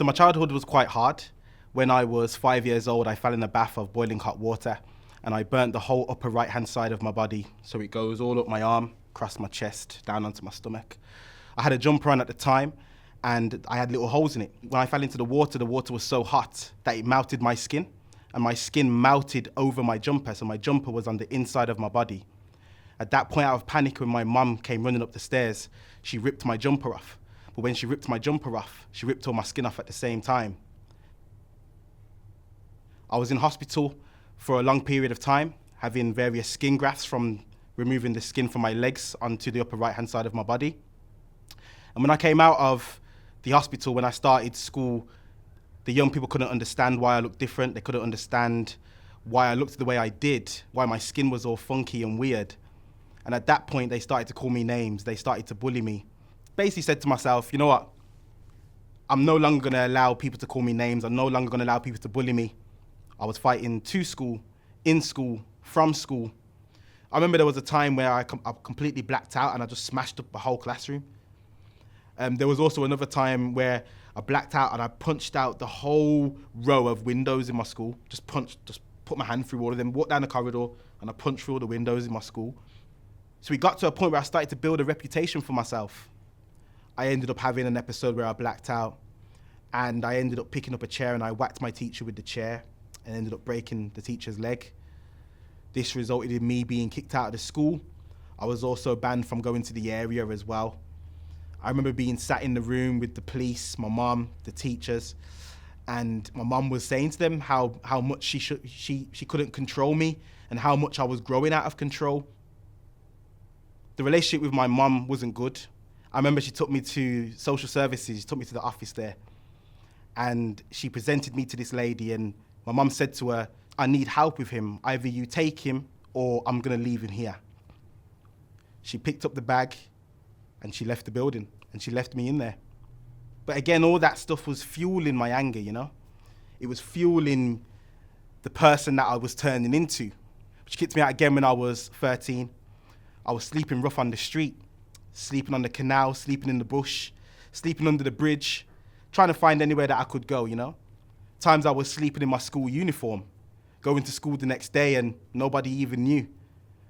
So my childhood was quite hard. When I was 5 years old, I fell in a bath of boiling hot water and I burnt the whole upper right-hand side of my body. So it goes all up my arm, across my chest, down onto my stomach. I had a jumper on at the time and I had little holes in it. When I fell into the water was so hot that it melted my skin and my skin melted over my jumper. So my jumper was on the inside of my body. At that point, out of panic, when my mum came running up the stairs, she ripped my jumper off. But when she ripped my jumper off, she ripped all my skin off at the same time. I was in hospital for a long period of time, having various skin grafts from removing the skin from my legs onto the upper right-hand side of my body. And when I came out of the hospital, when I started school, the young people couldn't understand why I looked different. They couldn't understand why I looked the way I did, why my skin was all funky and weird. And at that point, they started to call me names. They started to bully me. Basically said to myself, you know what? I'm no longer going to allow people to call me names. I'm no longer going to allow people to bully me. I was fighting to school, in school, from school. I remember there was a time where I completely blacked out and I just smashed up the whole classroom. There was also another time where I blacked out and I punched out the whole row of windows in my school. Just put my hand through all of them, walked down the corridor and I punched through all the windows in my school. So we got to a point where I started to build a reputation for myself. I ended up having an episode where I blacked out and I ended up picking up a chair and I whacked my teacher with the chair and ended up breaking the teacher's leg. This resulted in me being kicked out of the school. I was also banned from going to the area as well. I remember being sat in the room with the police, my mum, the teachers, and my mum was saying to them how much she couldn't control me and how much I was growing out of control. The relationship with my mum wasn't good. I remember she took me to social services, she took me to the office there, and she presented me to this lady, and my mum said to her, I need help with him. Either you take him or I'm going to leave him here. She picked up the bag and she left the building and she left me in there. But again, all that stuff was fueling my anger, you know? It was fueling the person that I was turning into. She kicked me out again when I was 13. I was sleeping rough on the street, sleeping on the canal, sleeping in the bush, sleeping under the bridge, trying to find anywhere that I could go, you know? Times I was sleeping in my school uniform, going to school the next day and nobody even knew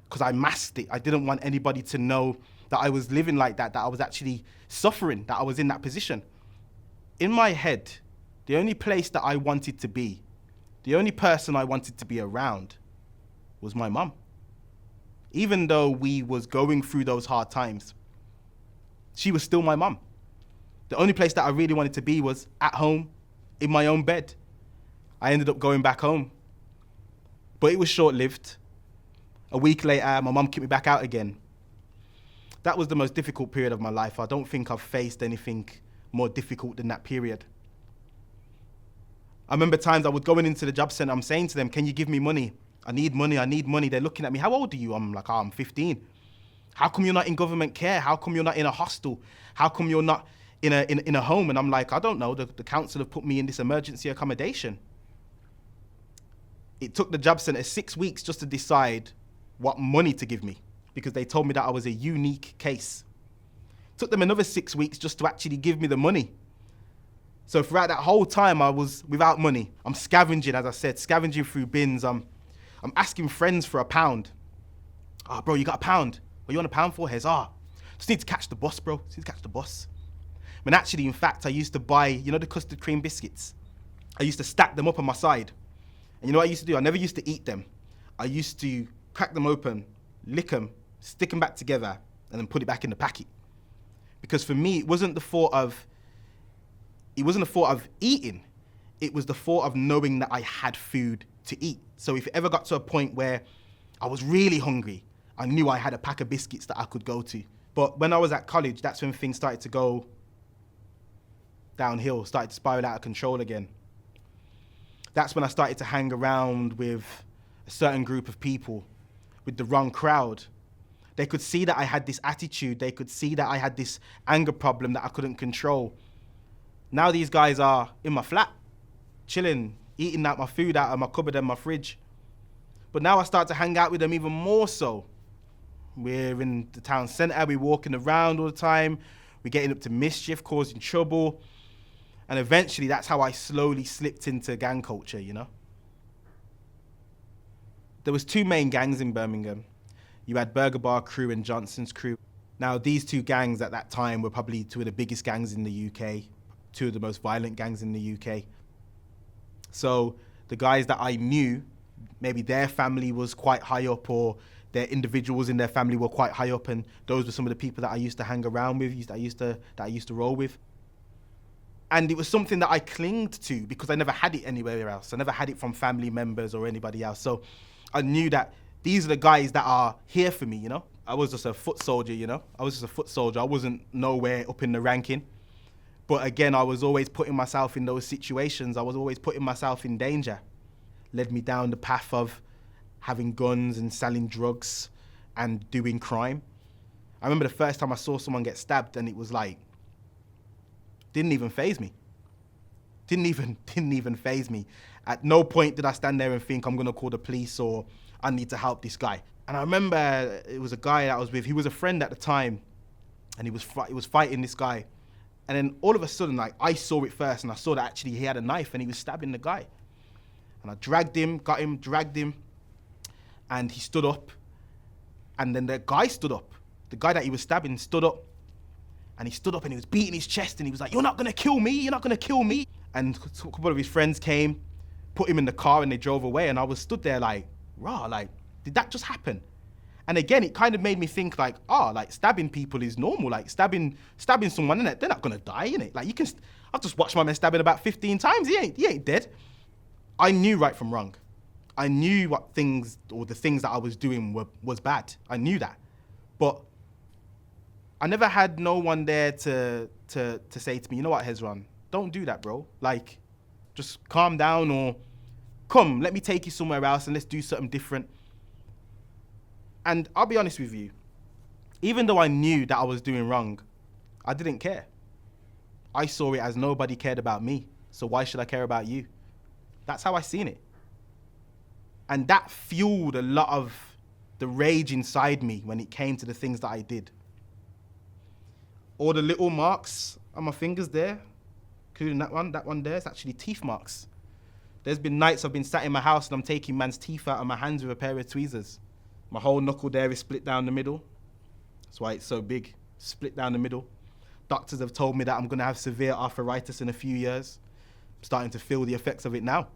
because I masked it. I didn't want anybody to know that I was living like that I was actually suffering, that I was in that position. In my head, the only place that I wanted to be, the only person I wanted to be around was my mum. Even though we was going through those hard times, she was still my mum. The only place that I really wanted to be was at home, in my own bed. I ended up going back home. But it was short-lived. A week later, my mum kicked me back out again. That was the most difficult period of my life. I don't think I've faced anything more difficult than that period. I remember times I would go into the job centre, I'm saying to them, can you give me money? I need money, I need money. They're looking at me, how old are you? I'm like, I'm 15. How come you're not in government care? How come you're not in a hostel? How come you're not in a home? And I'm like, I don't know, the council have put me in this emergency accommodation. It took the job centre 6 weeks just to decide what money to give me because they told me that I was a unique case. It took them another 6 weeks just to actually give me the money. So throughout that whole time, I was without money. I'm scavenging, as I said, scavenging through bins. I'm asking friends for £1. Oh, bro, you got £1? What you want £1 for? Hez? Just need to catch the bus, bro. Just need to catch the bus. When actually, in fact, I used to buy, you know, the custard cream biscuits? I used to stack them up on my side. And you know what I used to do? I never used to eat them. I used to crack them open, lick them, stick them back together, and then put it back in the packet. Because for me, it wasn't the thought of eating. It was the thought of knowing that I had food to eat. So if it ever got to a point where I was really hungry, I knew I had a pack of biscuits that I could go to. But when I was at college, that's when things started to go downhill, started to spiral out of control again. That's when I started to hang around with a certain group of people, with the wrong crowd. They could see that I had this attitude. They could see that I had this anger problem that I couldn't control. Now these guys are in my flat, chilling, eating out my food out of my cupboard and my fridge. But now I start to hang out with them even more so. We're in the town centre, we're walking around all the time, we're getting up to mischief, causing trouble. And eventually that's how I slowly slipped into gang culture, you know? There was two main gangs in Birmingham. You had Burger Bar Crew and Johnson's Crew. Now, these two gangs at that time were probably two of the biggest gangs in the UK, two of the most violent gangs in the UK. So the guys that I knew, maybe their family was quite high up, or their individuals in their family were quite high up, and those were some of the people that I used to hang around with, that I used to roll with. And it was something that I clinged to because I never had it anywhere else. I never had it from family members or anybody else. So I knew that these are the guys that are here for me, you know? I was just a foot soldier, you know? I was just a foot soldier. I wasn't nowhere up in the ranking. But again, I was always putting myself in those situations. I was always putting myself in danger. Led me down the path of having guns and selling drugs and doing crime. I remember the first time I saw someone get stabbed, and it was like, didn't even faze me. Didn't even faze me. At no point did I stand there and think I'm gonna call the police or I need to help this guy. And I remember it was a guy that I was with. He was a friend at the time, and he was fighting this guy. And then all of a sudden, like, I saw it first, and I saw that actually he had a knife and he was stabbing the guy. And I dragged him, and he stood up. And then the guy stood up. The guy that he was stabbing stood up. And he stood up and he was beating his chest, and he was like, "You're not gonna kill me, you're not gonna kill me." And a couple of his friends came, put him in the car, and they drove away. And I was stood there like, rah, like, did that just happen? And again, it kind of made me think like, like stabbing people is normal. Like stabbing someone, innit? They're not gonna die, innit? Like I've just watched my man stabbing about 15 times. He ain't dead. I knew right from wrong. I knew the things that I was doing was bad. I knew that. But I never had no one there to say to me, "You know what, Hezron, don't do that, bro. Like, just calm down, or come, let me take you somewhere else and let's do something different." And I'll be honest with you, even though I knew that I was doing wrong, I didn't care. I saw it as nobody cared about me, so why should I care about you? That's how I seen it. And that fueled a lot of the rage inside me when it came to the things that I did. All the little marks on my fingers there, including that one there, it's actually teeth marks. There's been nights I've been sat in my house and I'm taking man's teeth out of my hands with a pair of tweezers. My whole knuckle there is split down the middle. That's why it's so big, split down the middle. Doctors have told me that I'm gonna have severe arthritis in a few years. I'm starting to feel the effects of it now.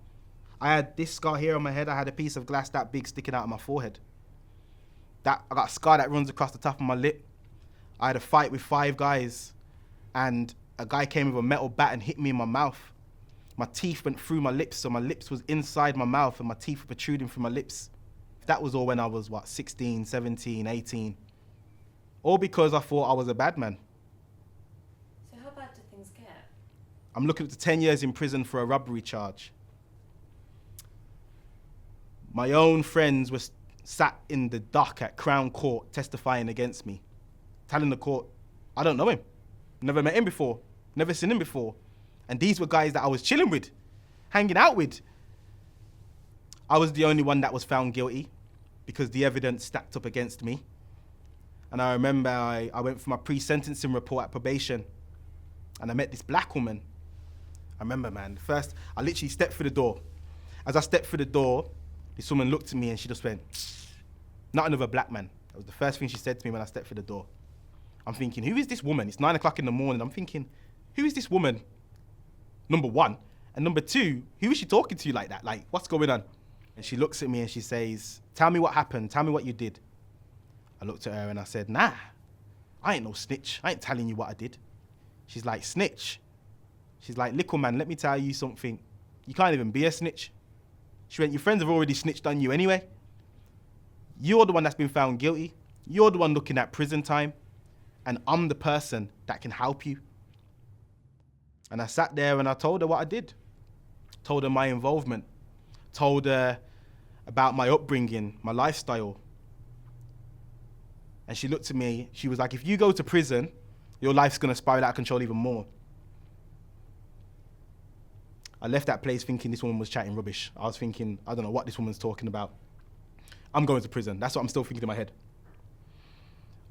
I had this scar here on my head. I had a piece of glass that big sticking out of my forehead. I got a scar that runs across the top of my lip. I had a fight with 5 guys, and a guy came with a metal bat and hit me in my mouth. My teeth went through my lips, so my lips was inside my mouth and my teeth were protruding from my lips. That was all when I was, 16, 17, 18. All because I thought I was a bad man. So how bad do things get? I'm looking up to 10 years in prison for a robbery charge. My own friends were sat in the dock at Crown Court testifying against me, telling the court, I don't know him. Never met him before. Never seen him before. And these were guys that I was chilling with, hanging out with. I was the only one that was found guilty because the evidence stacked up against me. And I remember I went for my pre-sentencing report at probation, and I met this black woman. I remember, man, first, I literally stepped through the door. As I stepped through the door, this woman looked at me and she just went, "Not another black man." That was the first thing she said to me when I stepped through the door. I'm thinking, who is this woman? It's 9 o'clock in the morning. I'm thinking, who is this woman? Number one. And number two, who is she talking to like that? Like, what's going on? And she looks at me and she says, "Tell me what happened. Tell me what you did." I looked at her and I said, "Nah, I ain't no snitch. I ain't telling you what I did." She's like, "Snitch?" She's like, "Little man, let me tell you something. You can't even be a snitch." She went, "Your friends have already snitched on you anyway. You're the one that's been found guilty. You're the one looking at prison time. And I'm the person that can help you." And I sat there and I told her what I did. Told her my involvement. Told her about my upbringing, my lifestyle. And she looked at me, she was like, "If you go to prison, your life's gonna spiral out of control even more." I left that place thinking this woman was chatting rubbish. I was thinking, I don't know what this woman's talking about. I'm going to prison. That's what I'm still thinking in my head.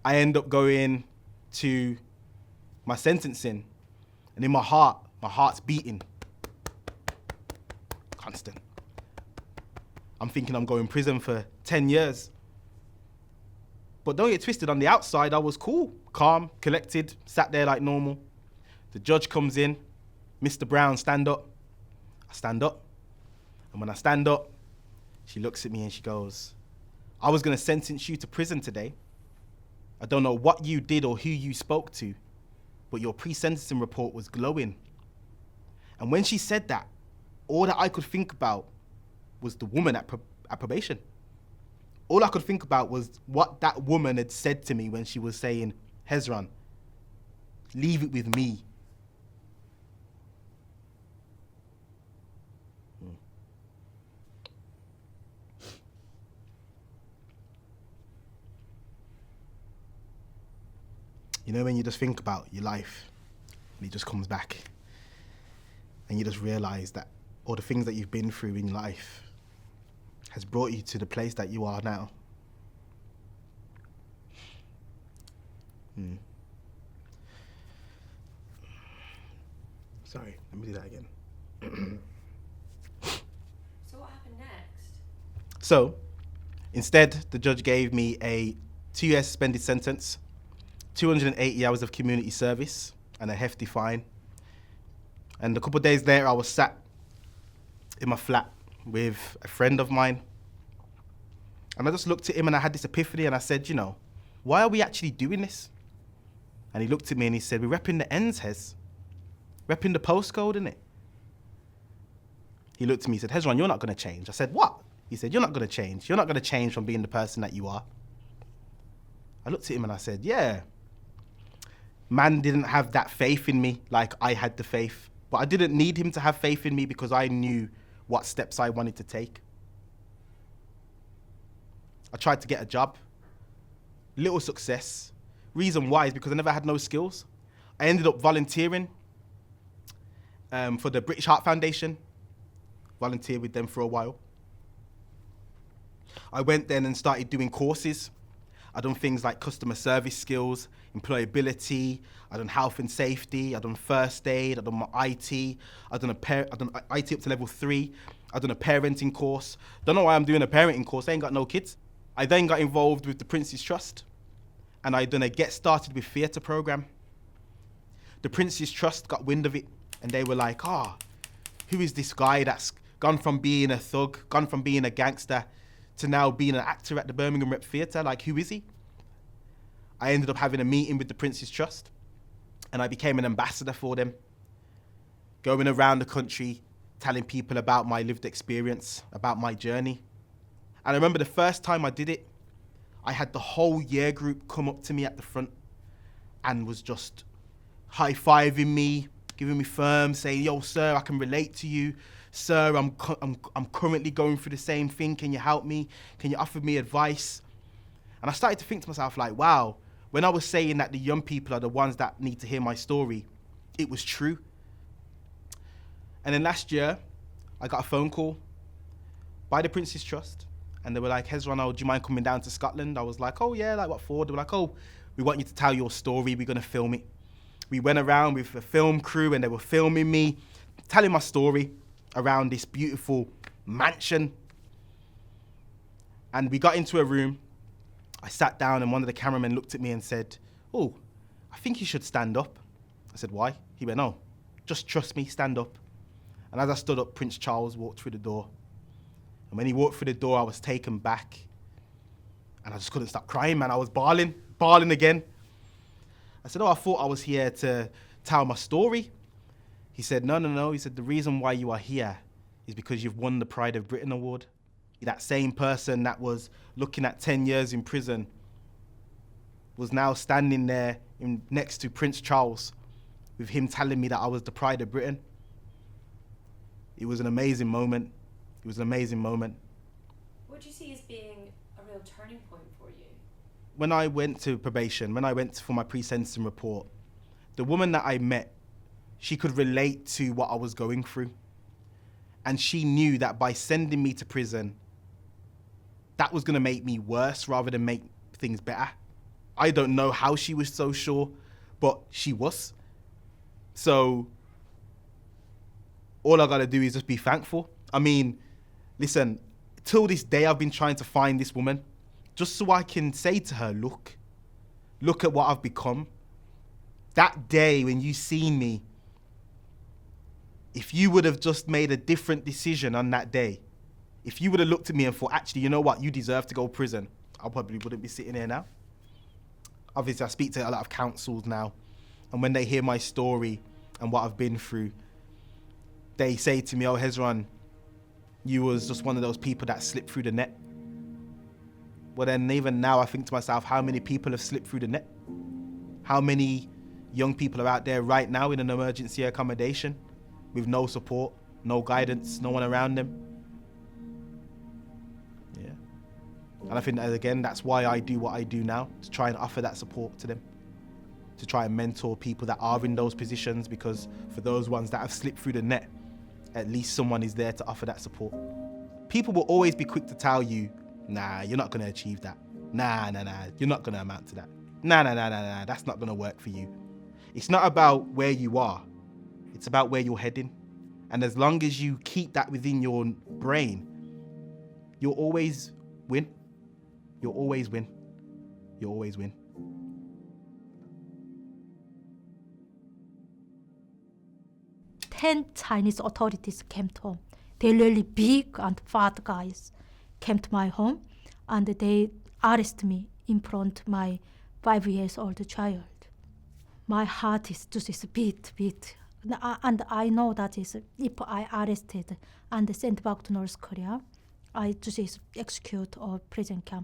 I end up going to my sentencing, and in my heart, My heart's beating. Constant. I'm thinking I'm going to prison for 10 years. But don't get twisted, on the outside, I was cool, calm, collected, sat there like normal. The judge comes in, Mr. Brown, stand up. I stand up. And when I stand up, she looks at me and she goes, I was going to sentence you to prison today. I don't know what you did or who you spoke to, but your pre-sentencing report was glowing. And when she said that, all that I could think about was the woman at probation. All I could think about was what that woman had said to me when she was saying, Hezron, leave it with me. You know, when you just think about your life and it just comes back and you just realize that all the things that you've been through in life has brought you to the place that you are now. Sorry, let me do that again. So what happened next? So, instead, the judge gave me a 2-year suspended sentence, 280 hours of community service, and a hefty fine. And a couple of days later, I was sat in my flat with a friend of mine. And I just looked at him and I had this epiphany and I said, you know, why are we actually doing this? And he looked at me and he said, we're repping the ends, Hez. Repping the postcode, innit? He looked at me and said, Hezron, you're not going to change. I said, what? He said, you're not going to change. You're not going to change from being the person that you are. I looked at him and I said, yeah. Man didn't have that faith in me like I had the faith. But I didn't need him to have faith in me because I knew what steps I wanted to take. I tried to get a job. Little success. Reason why is because I never had no skills. I ended up volunteering for the British Heart Foundation. Volunteered with them for a while. I went then and started doing courses. I done things like customer service skills, employability. I done health and safety. I done first aid. I done my IT. I done IT up to level 3. I done a parenting course. Don't know why I'm doing a parenting course. I ain't got no kids. I then got involved with the Prince's Trust, and I done a Get Started with Theatre program. The Prince's Trust got wind of it, and they were like, who is this guy that's gone from being a thug, gone from being a gangster, to now being an actor at the Birmingham Rep Theatre? Like, who is he? I ended up having a meeting with the Prince's Trust, and I became an ambassador for them, going around the country, telling people about my lived experience, about my journey. And I remember the first time I did it, I had the whole year group come up to me at the front and was just high-fiving me, giving me firm, saying, yo, sir, I can relate to you. Sir, I'm currently going through the same thing. Can you help me? Can you offer me advice? And I started to think to myself, like, wow, when I was saying that the young people are the ones that need to hear my story, it was true. And then last year, I got a phone call by the Prince's Trust. And they were like, Hezron, do you mind coming down to Scotland? I was like, oh yeah, like what for? They were like, oh, we want you to tell your story. We're going to film it. We went around with a film crew and they were filming me, telling my story around this beautiful mansion. And we got into a room. I sat down and one of the cameramen looked at me and said, oh, I think you should stand up. I said, why? He went, no, just trust me, stand up. And as I stood up, Prince Charles walked through the door. And when he walked through the door, I was taken back. And I just couldn't stop crying, man. I was bawling again. I said, oh, I thought I was here to tell my story. He said, no. He said, the reason why you are here is because you've won the Pride of Britain award. That same person that was looking at 10 years in prison was now standing there next to Prince Charles with him telling me that I was the Pride of Britain. It was an amazing moment. It was an amazing moment. What do you see as being a real turning point for you? When I went to probation, when I went for my pre-sentencing report, the woman that I met, she could relate to what I was going through. And she knew that by sending me to prison, that was going to make me worse rather than make things better. I don't know how she was so sure, but she was. So all I gotta do is just be thankful. I mean, listen, till this day I've been trying to find this woman just so I can say to her, look at what I've become. That day when you seen me, if you would have just made a different decision on that day, if you would have looked at me and thought, actually, you know what, you deserve to go to prison, I probably wouldn't be sitting here now. Obviously, I speak to a lot of councils now, and when they hear my story and what I've been through, they say to me, oh, Hezron, you was just one of those people that slipped through the net. Well, then even now I think to myself, how many people have slipped through the net? How many young people are out there right now in an emergency accommodation with no support, no guidance, no one around them? Yeah. And I think that, again, that's why I do what I do now, to try and offer that support to them, to try and mentor people that are in those positions, because for those ones that have slipped through the net, at least someone is there to offer that support. People will always be quick to tell you, nah, you're not going to achieve that. Nah, you're not going to amount to that. Nah, that's not going to work for you. It's not about where you are. It's about where you're heading. And as long as you keep that within your brain, you'll always win. You'll always win. You'll always win. 10 Chinese authorities came to home. They really big and fat guys came to my home, and they arrested me in front of my 5-year-old child. My heart is just beat. And I know that is if I arrested and sent back to North Korea, I just execute or prison camp.